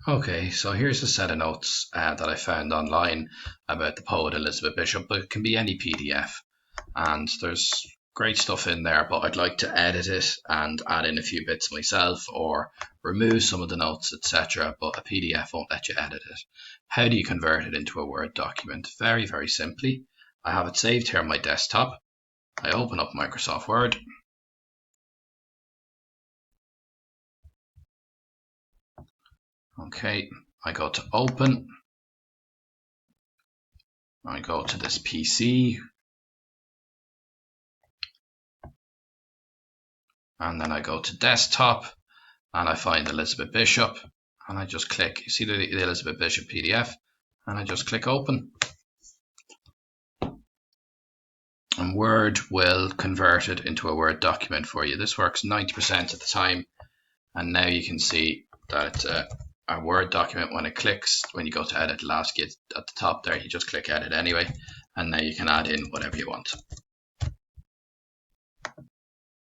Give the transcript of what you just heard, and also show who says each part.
Speaker 1: Okay, so here's a set of notes that I found online about the poet Elizabeth Bishop, but it can be any PDF. And there's great stuff in there, but I'd like to edit it and add in a few bits myself or remove some of the notes, etc. But a PDF won't let you edit it. How do you convert it into a Word document? Very, very simply. I have it saved here on my desktop. I open up Microsoft Word. Okay, I go to Open. I go to this PC. And then I go to Desktop and I find Elizabeth Bishop and I just click, you see the Elizabeth Bishop PDF, and I just click Open. And Word will convert it into a Word document for you. This works 90% of the time. And now you can see that it's a Word document. When you go to edit, it'll ask you at the top there, you just click edit anyway. And now you can add in whatever you want.